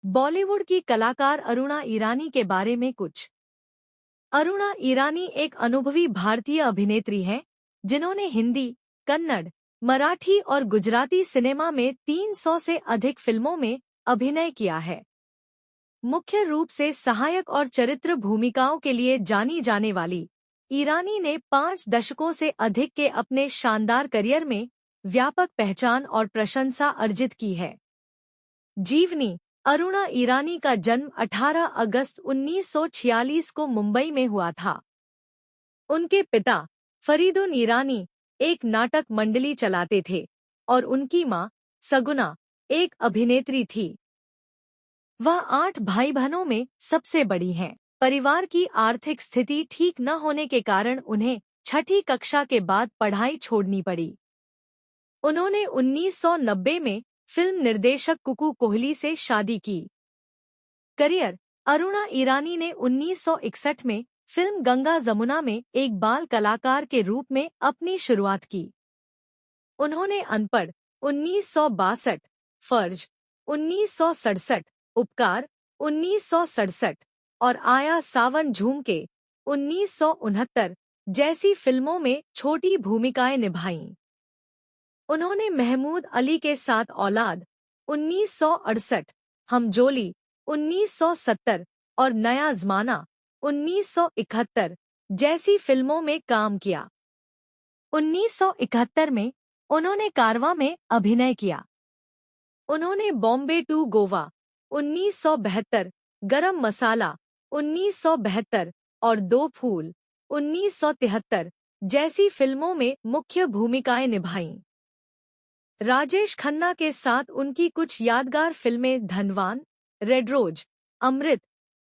बॉलीवुड की कलाकार अरुणा ईरानी के बारे में कुछ। अरुणा ईरानी एक अनुभवी भारतीय अभिनेत्री हैं, जिन्होंने हिंदी, कन्नड़, मराठी और गुजराती सिनेमा में 300 से अधिक फिल्मों में अभिनय किया है। मुख्य रूप से सहायक और चरित्र भूमिकाओं के लिए जानी जाने वाली ईरानी ने 5 दशकों से अधिक के अपने शानदार करियर में व्यापक पहचान और प्रशंसा अर्जित की है। जीवनी। अरुणा ईरानी का जन्म 18 अगस्त 1946 को मुंबई में हुआ था। उनके पिता फरीदुन ईरानी एक नाटक मंडली चलाते थे और उनकी मां सगुना एक अभिनेत्री थी। वह 8 भाई बहनों में सबसे बड़ी हैं। परिवार की आर्थिक स्थिति ठीक न होने के कारण उन्हें 6ठी कक्षा के बाद पढ़ाई छोड़नी पड़ी। उन्होंने 1990 में फिल्म निर्देशक कुकू कोहली से शादी की। करियर। अरुणा ईरानी ने 1961 में फिल्म गंगा जमुना में एक बाल कलाकार के रूप में अपनी शुरुआत की। उन्होंने अनपढ़ 1962, फर्ज 1967, उपकार 1967 और आया सावन झूमके 1969 जैसी फिल्मों में छोटी भूमिकाएं निभाईं। उन्होंने महमूद अली के साथ औलाद 1968, हमजोली 1970 और नया ज़माना 1971 जैसी फिल्मों में काम किया। 1971 में उन्होंने कारवां में अभिनय किया। उन्होंने बॉम्बे टू गोवा 1972, गरम मसाला 1972 और दो फूल 1973 जैसी फिल्मों में मुख्य भूमिकाएं निभाईं। राजेश खन्ना के साथ उनकी कुछ यादगार फिल्में धनवान, रेड रोज, अमृत,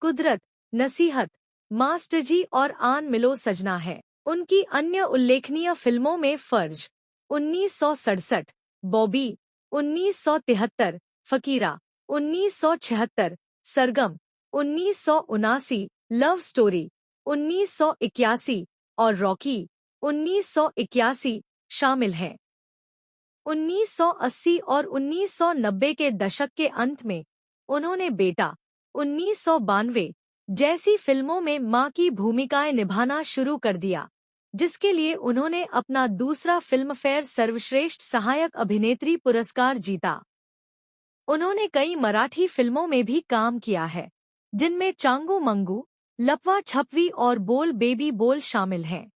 कुदरत, नसीहत, मास्टरजी और आन मिलो सजना है। उनकी अन्य उल्लेखनीय फिल्मों में फर्ज 1967, बॉबी 1973, फकीरा 1976, सरगम 1979, लव स्टोरी 1981 और रॉकी 1981 शामिल हैं। 1980 और 1990 के दशक के अंत में उन्होंने बेटा 1992 जैसी फिल्मों में मां की भूमिकाएं निभाना शुरू कर दिया, जिसके लिए उन्होंने अपना दूसरा फिल्मफेयर सर्वश्रेष्ठ सहायक अभिनेत्री पुरस्कार जीता। उन्होंने कई मराठी फिल्मों में भी काम किया है, जिनमें चांगू मंगू, लपवा छपवी और बोल बेबी बोल शामिल हैं।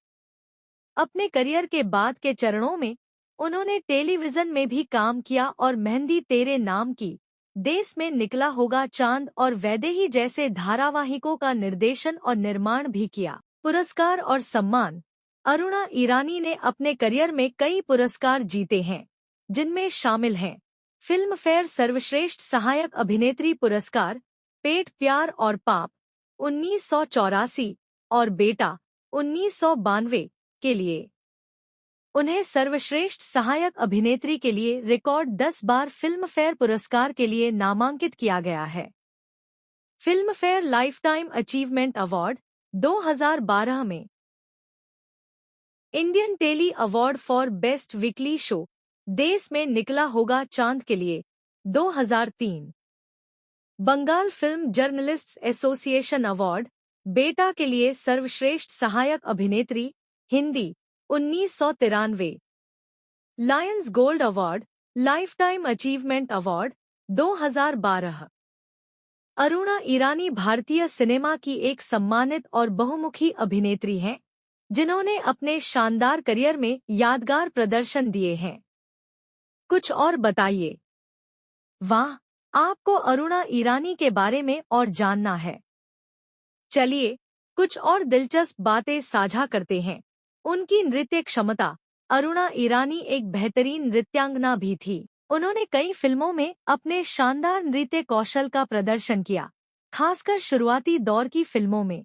अपने करियर के बाद के चरणों में उन्होंने टेलीविजन में भी काम किया और मेहंदी तेरे नाम की, देश में निकला होगा चांद और वैदेही जैसे धारावाहिकों का निर्देशन और निर्माण भी किया। पुरस्कार और सम्मान। अरुणा ईरानी ने अपने करियर में कई पुरस्कार जीते हैं, जिनमें शामिल हैं फिल्मफेयर सर्वश्रेष्ठ सहायक अभिनेत्री पुरस्कार, पेट प्यार और पाप 1984 और बेटा 1992 के लिए। उन्हें सर्वश्रेष्ठ सहायक अभिनेत्री के लिए रिकॉर्ड 10 बार फिल्मफेयर पुरस्कार के लिए नामांकित किया गया है। फिल्मफेयर लाइफटाइम अचीवमेंट अवार्ड 2012 में, Indian tele award for best weekly show, Desh Mein Nikla Hoga Chand के लिए 2003, Bengal film journalists association award, Beta के लिए सर्वश्रेष्ठ सहायक अभिनेत्री, Hindi 1993, lions gold award, lifetime achievement award 2012। Aruna Irani भारतीय सिनेमा की एक सम्मानित और बहुमुखी अभिनेत्री हैं, जिन्होंने अपने शानदार करियर में यादगार प्रदर्शन दिए हैं। कुछ और बताइए। वाह, आपको अरुणा ईरानी के बारे में और जानना है। चलिए कुछ और दिलचस्प बातें साझा करते हैं। उनकी नृत्य क्षमता। अरुणा ईरानी एक बेहतरीन नृत्यांगना भी थी। उन्होंने कई फिल्मों में अपने शानदार नृत्य कौशल का प्रदर्शन किया, खासकर शुरुआती दौर की फिल्मों में।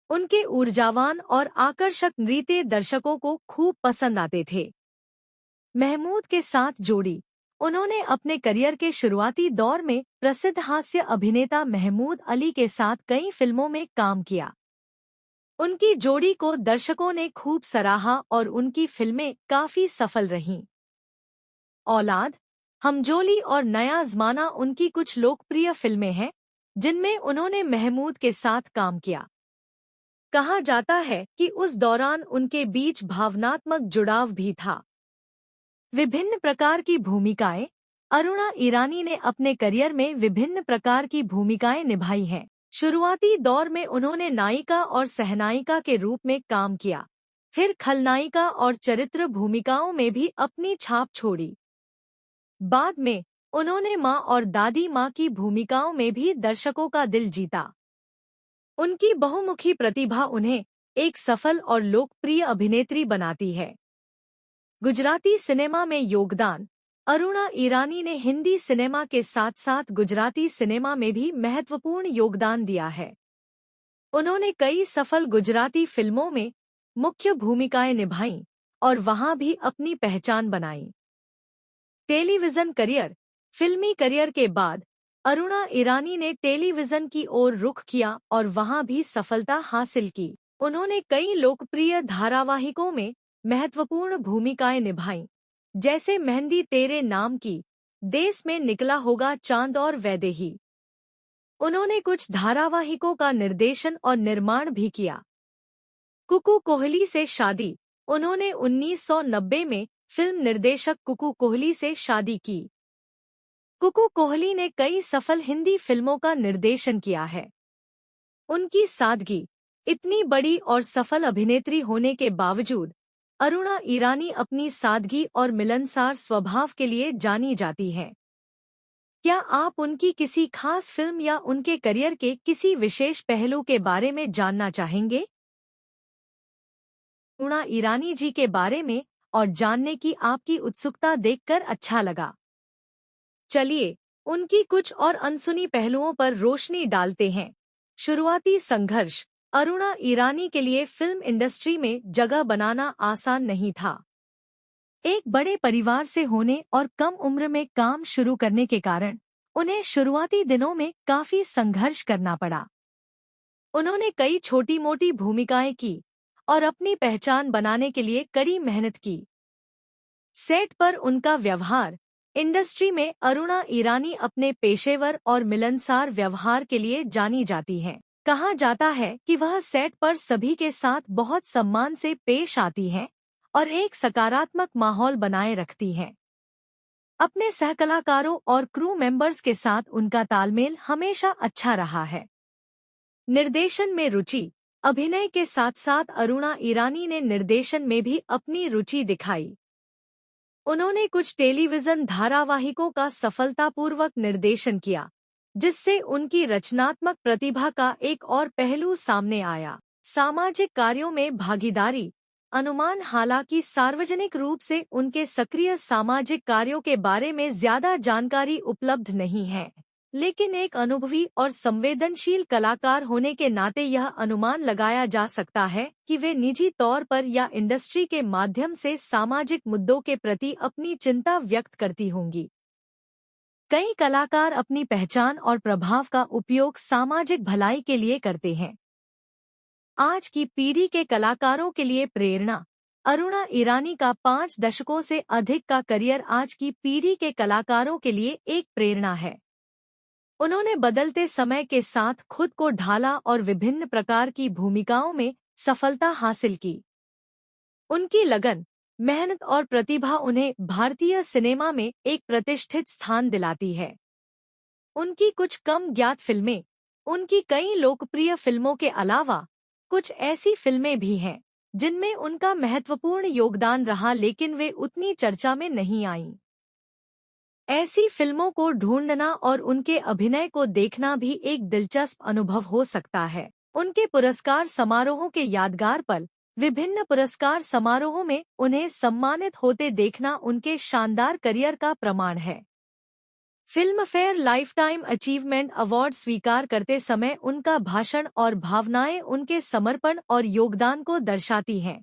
उनके ऊर्जावान और आकर्षक नृत्य दर्शकों को खूब पसंद आते थे। महमूद के साथ जोड़ी। उन्होंने अपने करियर के शुरुआती दौर में प्रसिद्ध हास्य अभिनेता महमूद अली के साथ कई फिल्मों में काम किया। उनकी जोड़ी को दर्शकों ने खूब सराहा और उनकी फिल्में काफी सफल रहीं। औलाद। हमजोली और नया ज़माना उनकी कुछ लोकप्रिय फिल्में हैं जिनमें उन्होंने महमूद के साथ काम किया। कहा जाता है कि उस दौरान उनके बीच भावनात्मक जुड़ाव भी था। विभिन्न प्रकार की भूमिकाएं। अरुणा ईरानी ने अपने करियर में विभिन्न प्रकार की भूमिकाएं निभाई हैं। शुरुआती दौर में उन्होंने नायिका और सहनायिका के रूप में काम किया, फिर खलनायिका और चरित्र भूमिकाओं में भी अपनी छाप छोड़ी। बाद में उन्होंने मां और दादी मां की भूमिकाओं में भी दर्शकों का दिल जीता। उनकी बहुमुखी प्रतिभा उन्हें एक सफल और लोकप्रिय अभिनेत्री बनाती है। गुजराती सिनेमा में योगदान। अरुणा ईरानी ने हिंदी सिनेमा के साथ साथ गुजराती सिनेमा में भी महत्वपूर्ण योगदान दिया है। उन्होंने कई सफल गुजराती फिल्मों में मुख्य भूमिकाएं निभाईं और वहां भी अपनी पहचान बनाई। Television career. फिल्मी करियर के बाद अरुणा ईरानी ने टेलीविजन की ओर रुख किया और वहां भी सफलता हासिल की। उन्होंने कई लोकप्रिय धारावाहिकों में महत्वपूर्ण भूमिकाएं निभाईं, जैसे मेहंदी तेरे नाम की, देश में निकला होगा चांद और वैदेही। उन्होंने कुछ धारावाहिकों का निर्देशन और निर्माण भी किया। कुकू कोहली से शादी। उन्होंने 1990 में फिल्म निर्देशक कुकू कोहली से शादी की। कुकू कोहली ने कई सफल हिंदी फिल्मों का निर्देशन किया है। उनकी सादगी। इतनी बड़ी और सफल अभिनेत्री होने के बावजूद अरुणा ईरानी अपनी सादगी और मिलनसार स्वभाव के लिए जानी जाती हैं। क्या आप उनकी किसी खास फिल्म या उनके करियर के किसी विशेष पहलू के बारे में जानना चाहेंगे? अरुणा ईरानी जी के बारे में और जानने की आपकी उत्सुकता देखकर अच्छा लगा। चलिए उनकी कुछ और अनसुनी पहलुओं पर रोशनी डालते हैं। शुरुआती संघर्ष। अरुणा ईरानी के लिए फिल्म इंडस्ट्री में जगह बनाना आसान नहीं था। एक बड़े परिवार से होने और कम उम्र में काम शुरू करने के कारण उन्हें शुरुआती दिनों में काफी संघर्ष करना पड़ा। उन्होंने कई छोटी-मोटी भूमिकाएं की और अपनी पहचान बनाने के लिए कड़ी मेहनत की। सेट पर उनका व्यवहार। इंडस्ट्री में अरुणा ईरानी अपने पेशेवर और मिलनसार व्यवहार के लिए जानी जाती हैं। कहा जाता है कि वह सेट पर सभी के साथ बहुत सम्मान से पेश आती हैं और एक सकारात्मक माहौल बनाए रखती हैं। अपने सहकलाकारों और क्रू मेंबर्स के साथ उनका तालमेल हमेशा अच्छा रहा है। निर्देशन में रुचि। अभिनय के साथ साथ अरुणा ईरानी ने निर्देशन में भी अपनी रुचि दिखाई। उन्होंने कुछ टेलीविजन धारावाहिकों का सफलतापूर्वक निर्देशन किया, जिससे उनकी रचनात्मक प्रतिभा का एक और पहलू सामने आया। सामाजिक कार्यों में भागीदारी। अनुमान। हालांकि सार्वजनिक रूप से उनके सक्रिय सामाजिक कार्यों के बारे में ज्यादा जानकारी उपलब्ध नहीं है, लेकिन एक अनुभवी और संवेदनशील कलाकार होने के नाते यह अनुमान लगाया जा सकता है कि वे निजी तौर पर या इंडस्ट्री के माध्यम से सामाजिक मुद्दों के प्रति अपनी चिंता व्यक्त करती होंगी। कई कलाकार अपनी पहचान और प्रभाव का उपयोग सामाजिक भलाई के लिए करते हैं। आज की पीढ़ी के कलाकारों के लिए प्रेरणा। अरुणा ईरानी का 5 दशकों से अधिक का करियर आज की पीढ़ी के कलाकारों के लिए एक प्रेरणा है। उन्होंने बदलते समय के साथ खुद को ढाला और विभिन्न प्रकार की भूमिकाओं में सफलता हासिल की। उनकी लगन, मेहनत और प्रतिभा उन्हें भारतीय सिनेमा में एक प्रतिष्ठित स्थान दिलाती है। उनकी कुछ कम ज्ञात फिल्में। उनकी कई लोकप्रिय फिल्मों के अलावा कुछ ऐसी फिल्में भी हैं जिनमें उनका महत्वपूर्ण योगदान रहा, लेकिन वे उतनी चर्चा में नहीं आईं। ऐसी फिल्मों को ढूंढना और उनके अभिनय को देखना भी एक दिलचस्प अनुभव हो सकता है। उनके पुरस्कार समारोहों के यादगार पल। विभिन्न पुरस्कार समारोहों में उन्हें सम्मानित होते देखना उनके शानदार करियर का प्रमाण है। फिल्मफेयर लाइफटाइम अचीवमेंट अवार्ड स्वीकार करते समय उनका भाषण और भावनाएं उनके समर्पण और योगदान को दर्शाती हैं।